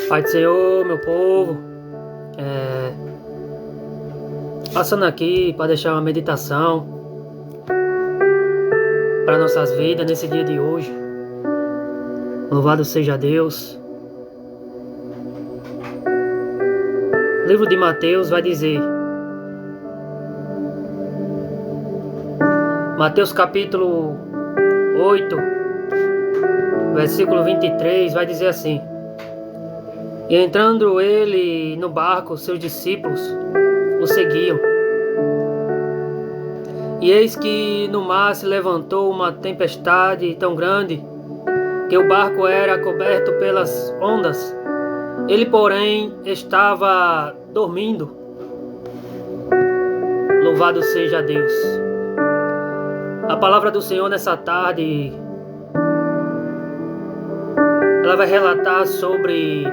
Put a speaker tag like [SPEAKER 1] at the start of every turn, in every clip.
[SPEAKER 1] Pai do Senhor, meu povo, passando aqui para deixar uma meditação para nossas vidas nesse dia de hoje. Louvado seja Deus. O livro de Mateus vai dizer, Mateus capítulo 8, versículo 23, vai dizer assim: E entrando ele no barco, seus discípulos o seguiam. E eis que no mar se levantou uma tempestade tão grande que o barco era coberto pelas ondas. Ele, porém, estava dormindo. Louvado seja Deus. A palavra do Senhor nessa tarde, ela vai relatar sobre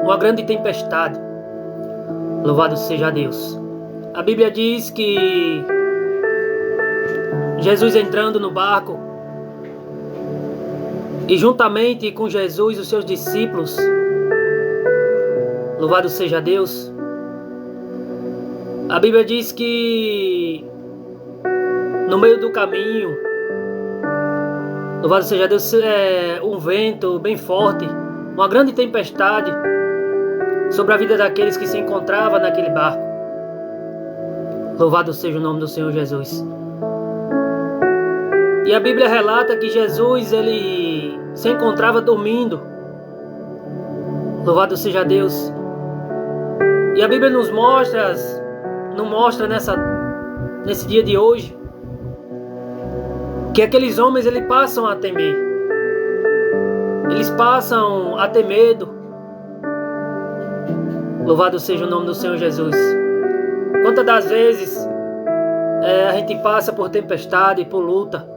[SPEAKER 1] uma grande tempestade. Louvado seja Deus. A Bíblia diz que Jesus entrando no barco, e juntamente com Jesus os seus discípulos, louvado seja Deus, a Bíblia diz que no meio do caminho, louvado seja Deus, um vento bem forte, uma grande tempestade sobre a vida daqueles que se encontravam naquele barco. Louvado seja o nome do Senhor Jesus. E a Bíblia relata que Jesus, ele se encontrava dormindo. Louvado seja Deus. E a Bíblia nos mostra nesse dia de hoje, que aqueles homens, eles passam a temer. Eles passam a ter medo. Louvado seja o nome do Senhor Jesus. Quantas das vezes a gente passa por tempestade, por luta,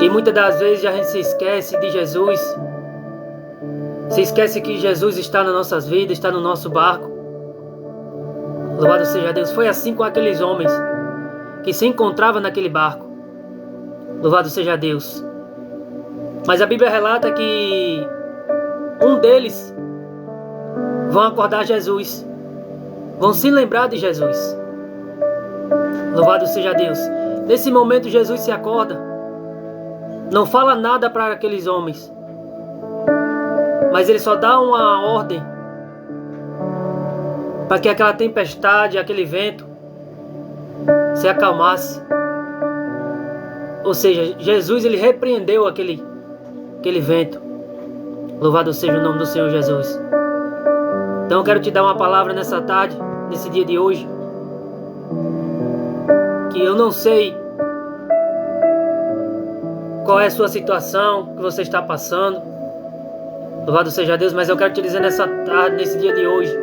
[SPEAKER 1] e muitas das vezes a gente se esquece de Jesus, se esquece que Jesus está nas nossas vidas, está no nosso barco. Louvado seja Deus. Foi assim com aqueles homens que se encontravam naquele barco. Louvado seja Deus. Mas a Bíblia relata que um deles vão acordar Jesus, vão se lembrar de Jesus. Louvado seja Deus. Nesse momento Jesus se acorda, não fala nada para aqueles homens, mas ele só dá uma ordem para que aquela tempestade, aquele vento se acalmasse. Ou seja, Jesus, ele repreendeu aquele vento. Louvado seja o nome do Senhor Jesus. Então eu quero te dar uma palavra nessa tarde, nesse dia de hoje, que eu não sei qual é a sua situação que você está passando. Louvado seja Deus, mas eu quero te dizer nessa tarde, nesse dia de hoje,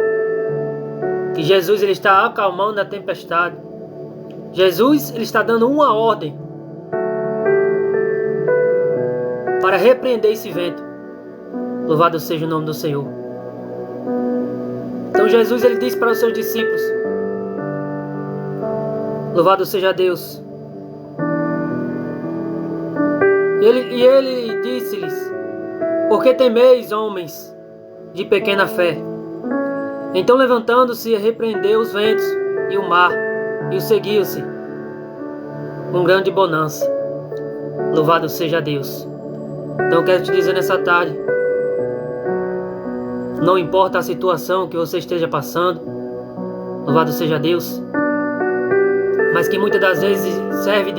[SPEAKER 1] que Jesus, ele está acalmando a tempestade. Jesus, ele está dando uma ordem para repreender esse vento. Louvado seja o nome do Senhor. Então Jesus, ele disse para os seus discípulos, louvado seja Deus, e ele disse-lhes: Por que temeis, homens de pequena fé? Então, levantando-se, repreendeu os ventos e o mar, e o seguiu-se com grande bonança. Louvado seja Deus. Então eu quero te dizer nessa tarde, não importa a situação que você esteja passando, louvado seja Deus, mas que muitas das vezes serve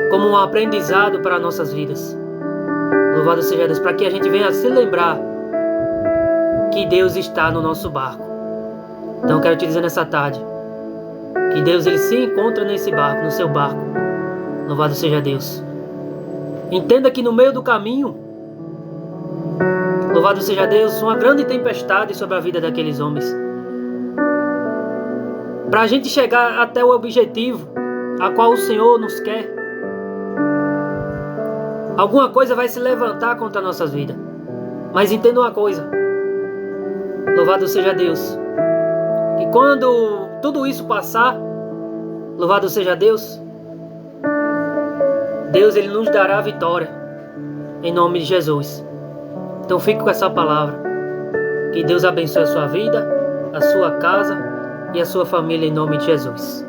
[SPEAKER 1] como um aprendizado para nossas vidas. Louvado seja Deus, para que a gente venha a se lembrar que Deus está no nosso barco. Então eu quero te dizer nessa tarde, que Deus, ele se encontra nesse barco, no seu barco. Louvado seja Deus. Entenda que no meio do caminho, louvado seja Deus, uma grande tempestade sobre a vida daqueles homens. Para a gente chegar até o objetivo a qual o Senhor nos quer, alguma coisa vai se levantar contra as nossas vidas. Mas entenda uma coisa, louvado seja Deus, que quando tudo isso passar, louvado seja Deus, Deus, ele nos dará a vitória. em nome de Jesus. Então fique com essa palavra. Que Deus abençoe a sua vida, a sua casa e a sua família em nome de Jesus.